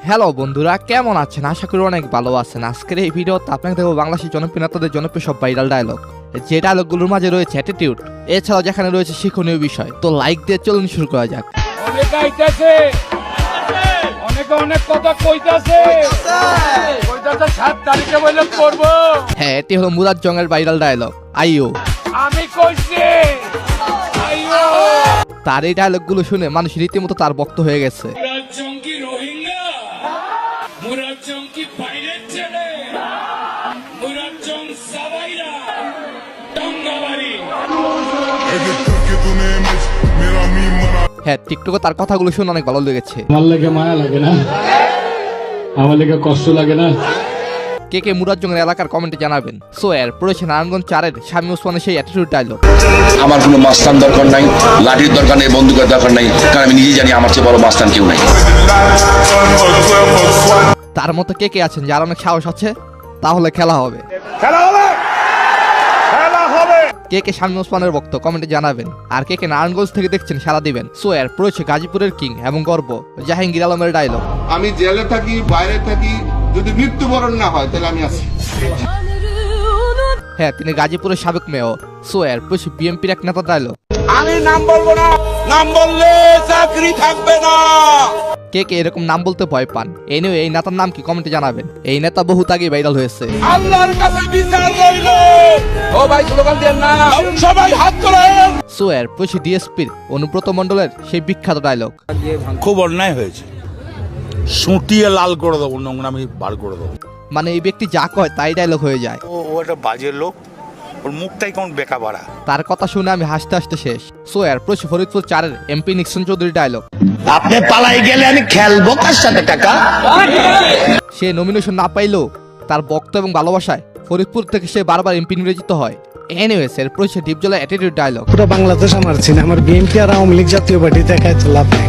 Hello বন্ধুরা, কেমন আছেন? আশা করি অনেক ভালো আছেন। আজকের এই ভিডিওতে আপনাকে দেখবো বাংলাদেশের জনপ্রিয় নেতাদের জনপ্রিয় সব ভাইরাল ডায়লগ, যে ডায়লগগুলোর মাঝে রয়েছে অ্যাটিটিউড, এছাড়াও যেখানে রয়েছে শিক্ষণীয় বিষয়। তো লাইক দিয়ে চলুন শুরু করা যাক। হ্যাঁ, এটি হলো মুরাদ জং-এর ভাইরাল ডায়লগ আইও। আমি কইছি আইও। তার এই ডায়লগগুলো শুনে মানুষ রীতিমতো তার ভক্ত হয়ে গেছে। মুরাদ জং কি রোহিঙ্গা? মুরাদ জং কি পাইরেট ছেলে? মুরাদ জং সাবাইরা টঙ্গাবাড়ি। হ্যাঁ, টিকটকে তার কথাগুলো শুনে অনেক ভালো লেগেছে। আমার লেগে মায়া লাগে না, আমার লেগে কষ্ট লাগে না। কে কে মুরাদ জং-এর এলাকার কমেন্টে জানাবেন। সো এর পড়েছে নারায়ণগঞ্জ 4-এর স্বামী ওসমানের সেই অ্যাটিটিউড ডায়লগ। আমার কোনো মাস্তান দরকার নাই, লাঠির দরকার নেই, বন্দুকের দরকার নাই, কারণ আমি নিজেই জানি আমার চেয়ে বড় মাস্তান কেউ নাই। তার মতো কে কে আছেন যার অনেক সাহস আছে? তাহলে খেলা হবে। কে কে স্বামী ওসমানের ভক্ত কমেন্টে জানাবেন। আর কে কে নারায়ণগঞ্জ থেকে দেখছেন সারা দিবেন। সো এর পড়েছে গাজীপুরের কিং এবং গর্ব জাহাঙ্গীর আলমের ডায়লগ। আমি জেলে থাকি, বাইরে থাকি, যদি মৃত্যুবরণ না হয় তাহলে আমি আছি। হ্যাঁ, তিনি গাজীপুরের সাবেক মেয়র। সো এর পড়েছে বিএনপির এক নেতার ডায়লগ। আমি নাম বলবো না, নাম বললে চাকরি থাকবে না। কে কে এরকম নাম বলতে ভয় পান? এই নিয়ে এই নেতার নাম কি কমেন্টে জানাবেন। এই নেতা বহুত আগে ভাইরাল হয়েছে। আল্লাহর কাছে বিচার রইল। ও ভাই স্লোগান দেন না, সবাই হাত তোলেন। সো এর পড়েছে ডিএসপির অনুব্রত মণ্ডলের সেই বিখ্যাত ডায়লগ। খুব অন্যায় হয়েছে, সুটিয়ে লাল করে দেবো, নোংরামি বার করে দেবো। মানে এই ব্যক্তি যা কয় তাই ডায়লগ হয়ে যায়। ও একটা বাজে লোক, ওর মুখটাই কেমন বেকা বাড়া। তার কথা শুনে আমি হাসতে হাসতে শেষ। সো এর পড়েছে ফরিদপুর 4-এর এমপি নিক্সন চৌধুরী ডায়লগ। আপনি পালাই গেলে আমি খেলবো কার সাথে টাকা? সে নমিনেশন না পাইলেও তার বক্ত এবং ভালোবাসায় ফরিদপুর থেকে সে বারবার এমপি নির্বাচিত হয়। এনিওয়েজ এর পড়েছে ডিপজলের অ্যাটিটিউড ডায়লগ। পুরো বাংলাদেশ আমার চিনে, আমার বিএনপি আর আওয়ামী লীগ জাতীয় পার্টি দেখায় তো লাভ নেই।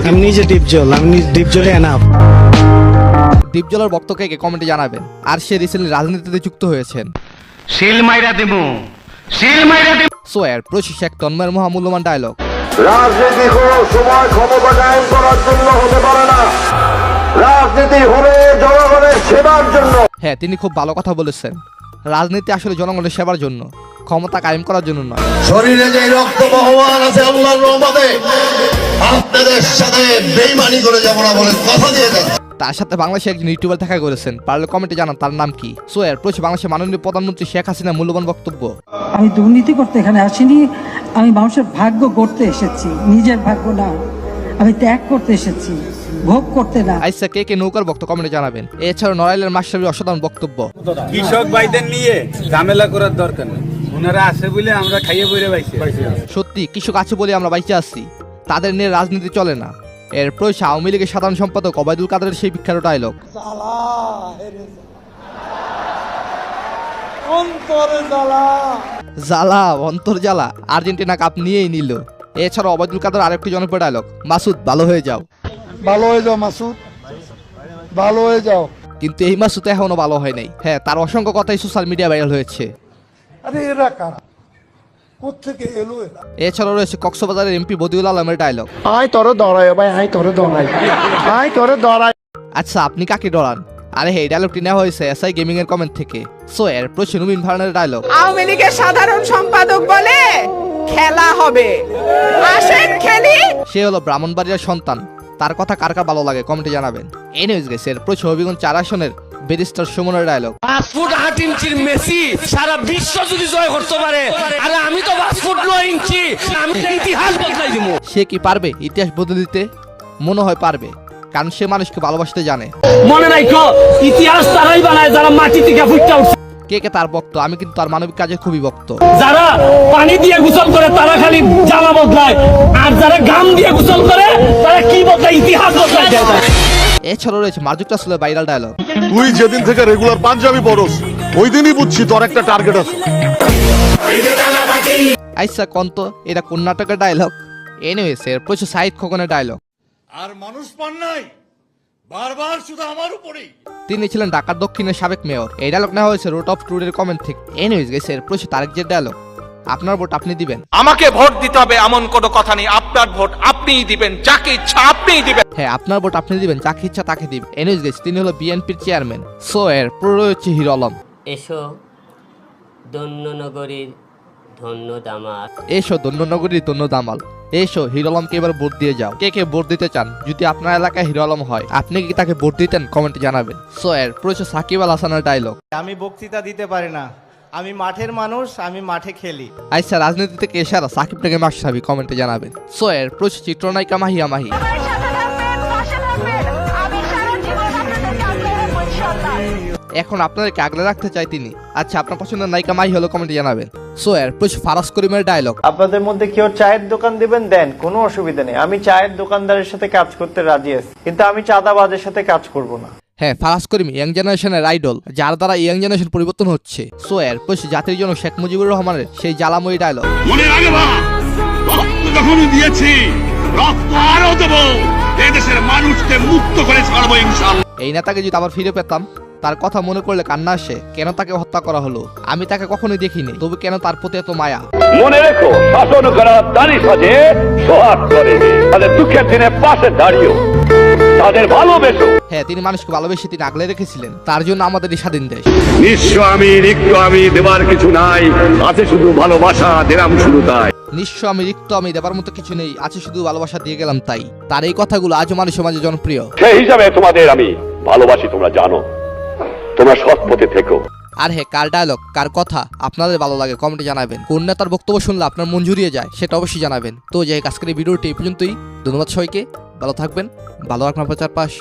আমি নিজে ডিপজল, আমি ডিপজলে এনাফ। ডিপজলের বক্তকে কে কমেন্টে জানাবেন। আর সে রিসেন্টলি রাজনীতিতে যুক্ত হয়েছেন। সো এর পড়েছে শেখ তন্ময়ের মহামূল্যবান ডায়লগ। রাজনীতি কোনো সময় ক্ষমতা কায়েম করার জন্য হতে পারে না, রাজনীতি হবে জনগণের সেবার জন্য। হ্যাঁ, তিনি খুব ভালো কথা বলেছেন। রাজনীতি আসলে জনগণের সেবার জন্য, ক্ষমতা কায়েম করার জন্য নয়। শরীরে যে রক্ত বহমান আছে আল্লাহর রহমতে আপনাদের সাথে বেইমানি করে যাব না বলে কথা দিয়ে দেন। তার সাথে বাংলাদেশে একজন ইউটিউবার দেখা করেছেন, পারলে কমেন্টে জানান তার নাম কি। সো এর পড়েছে বাংলাদেশের মাননীয় প্রধানমন্ত্রী শেখ হাসিনার মূল্যবান বক্তব্য। আমি দুর্নীতি করতে এখানে আসিনি, আমি মানুষের ভাগ্য গড়তে এসেছি, নিজের ভাগ্য না। আমি ত্যাগ করতে এসেছি, ভোগ করতে না। আইসা কে কে নৌকার ভক্ত কমেন্টে জানাবেন। এছাড়াও নড়াইলের মাস্টারের অসাধারণ বক্তব্য। কৃষক ভাইদের নিয়ে ঝামেলা করার দরকার নেই, ওনারা আছে বলে আমরা খাইয়ে বইরে পাইছি। সত্যি কৃষক আছে বলে আমরা বাইচে আসছি, তাদের নিয়ে রাজনীতি চলে না। এর পড়েছে আওয়ামী লীগের সাধারণ সম্পাদক ওবায়দুল কাদেরের সেই বিখ্যাত ডায়লগ। জ্বালা অন্তর জ্বালা, আর্জেন্টিনা কাপ নিয়েই নিল। এছাড়া ওবায়দুল কাদের আরেকটি জনপ্রিয় ডায়লগ, মাসুদ ভালো হয়ে যাও। ভালো হয়ে যাও মাসুদ, ভালো হয়ে যাও। কিন্তু এই মাসুদ এখনো ভালো হয় নাই। হ্যাঁ, তার অসংখ্য কথাই সোশ্যাল মিডিয়া ভাইরাল হয়েছে। আরে এরা কারা, কোত্থেকে এলো এরা? এছাড়াও রয়েছে কক্সবাজারের এমপি বদিউল আলমের ডায়লগ। আয় তোরে দড়াই ভাই, আয় তোরে দড়াই, আয় তোরে দড়াই। আচ্ছা, আপনি কাকে ডরান? আরে এই ডায়লগটি নেওয়া হয়েছে এসআই গেমিং এর কমেন্ট থেকে। সো এর পড়েছে নবীন ভার্নের ডায়লগ। আওয়ামী লীগের সাধারণ সম্পাদক বলে খেলা হবে, আসেন খেলি। সে হলো ব্রাহ্মণবাড়িয়ার সন্তান। তার কথা কার কার ভালো লাগে কমেন্টে জানাবেন। এনিওয়েজ গাইস, এর পড়েছে হবিগঞ্জ 4 আসনের ব্যারিস্টার সুমনের ডায়লগ। 5 ফুট 8 ইঞ্চির মেসি সারা বিশ্ব যদি জয় করতে পারে, আরে আমি তো 5 ফুট 9 ইঞ্চি, আমি ইতিহাস বদলাই দিব। সে কি পারবে ইতিহাস বদলে দিতে? মনে হয় পারবে, কারণ সে মানুষকে ভালোবাসতে জানে। মনে রাখো, ইতিহাস তারাই বানায় যারা মাটি থেকে ফুটে উঠছে। কে কে তার ভক্ত? আমি কিন্তু তার মানবিক কাজে খুবই ভক্ত। যারা পানি দিয়ে গোসল করে তারা খালি জামা বদলায়, আর যারা গাম দিয়ে গোসল করে তারা কি বদলায়, ইতিহাস বদলায় দেয়। এছাড়াও রয়েছে মার্জুক রাসেলের ভাইরাল ডায়লগ। তুই যেদিন থেকে রেগুলার পাঞ্জাবি পরস ওই দিনই বুঝছি তোর একটা টার্গেট আছে। আইসা কন্ত এটা কোন নাটকের ডায়লগ? এনিওয়েজ এর পড়েছে সাইদ খোকনের ডায়লগ। আর মানুষ পান নাই, বারবার শুধু আমার উপরেই। তিনি ছিলেন ঢাকার দক্ষিণের সাবেক মেয়র। এই ডায়লগ নেওয়া হয়েছে রোড অফ ট্রুথের কমেন্ট থেকে। এনিওয়েজ গাইস, এর পড়েছে তারেক জিয়ার ডায়লগ। আপনার ভোট আপনি দিবেন। আমাকে ভোট দিতে হবে এমন কোনো কথা নেই, আপনার ভোট আপনিই দিবেন, যাকে ইচ্ছা আপনিই দিবেন। হ্যাঁ, আপনার ভোট আপনি দিবেন, যাকে ইচ্ছা তাকে দিবেন। এনিওয়েজ গাইস, তিনি হলো বিএনপির চেয়ারম্যান। সো এর পুরো হচ্ছে হিরো আলম। এসো ধন্যনগরীর ধন্য দামাল, এসো ধন্যনগরীর ধন্য দামাল, এসো হিরো আলমকে এবার ভোট দিয়ে যাও। কে কে ভোট দিতে চান? যদি আপনার এলাকায় হিরো আলম হয়, আপনি কি তাকে ভোট দিতেন? কমেন্টে জানাবেন। সো এর পুরো হচ্ছে সাকিব আল হাসানের ডায়লগ। আমি বক্তৃতা দিতে পারি না, আমি মাঠের মানুষ, আমি মাঠে খেলি। আচ্ছা, রাজনীতি থেকে এসারা সাকিব থেকে মাসাবি, কমেন্টে জানাবেন। সো এর পুরো হচ্ছে চিত্রনায়িকা মাহিয়া মাহি। এখন আপনাদেরকে আগলে রাখতে চাই তিনি। আচ্ছা, আপনার পছন্দের নায়িকা মাহি হলো, কমেন্টে জানাবেন। সো এর পুরো ফারাজ করিমের ডায়লগ। আপনাদের মধ্যে কেউ চায়ের দোকান দিবেন দেন, কোনো অসুবিধা নেই, আমি চায়ের দোকানদারের সাথে কাজ করতে রাজি আছি, কিন্তু আমি চাঁদাবাজের সাথে কাজ করব না। হ্যাঁ, ফারাজ করিম ইয়াং জেনারেশনের আইডল, যার দ্বারা ইয়াং জেনারেশন পরিবর্তন হচ্ছে। সো এর পুরো জাতির জন্য শেখ মুজিবুর রহমানের সেই জ্বালাময়ী ডায়লগ। মনে রাখবা, রক্ত যখন দিয়েছি, রক্ত আরো দেব, এই দেশের মানুষকে মুক্ত করে ছাড়বো ইনশাআল্লাহ। এই নেতাকে যদি আবার ফিরে পেতাম, তার কথা মনে করলে কান্না আসে। কেন তাকে হত্যা করা হলো? আমি তাকে কখনোই দেখিনি, তবে কেন তার প্রতি এত মায়া? মনে রেখো, শাসন করা দাঁড়ি সাজে সোহাগ করে, তাদের দুঃখের দিনে পাশে দাঁড়িয়েও তাদের ভালোবেসো। হ্যাঁ, তিনি মানুষকে ভালোবেসে তিনি আগলে রেখেছিলেন, তার জন্য আমাদের এই স্বাধীন দেশ। নিঃস্ব আমি, রিক্ত আমি, দেবার কিছু নাই, আছে শুধু ভালোবাসা, দিলাম শুধু তাই। নিঃস্ব আমি, রিক্ত আমি, দেবার মতো কিছু নেই, আছে শুধু ভালোবাসা, দিয়ে গেলাম তাই। তার এই কথাগুলো আজও মানুষের মাঝে জনপ্রিয়। সেই হিসাবে তোমাদের আমি ভালোবাসি, তোমরা জানো, তোমরা সৎ পথে থেকো। আর হ্যাঁ, কার ডায়লগ, কার কথা আপনাদের ভালো লাগে কমেন্টে জানাবেন। কোন নেতার বক্তব্য শুনলে আপনার মন জুড়িয়ে যায়, সেটা অবশ্যই জানাবেন। তো যাই, আজকের এই ভিডিওটি এই পর্যন্তই। ধন্যবাদ সবাইকে, ভালো থাকবেন, ভালো রাখবেন আপনার চারপাশ।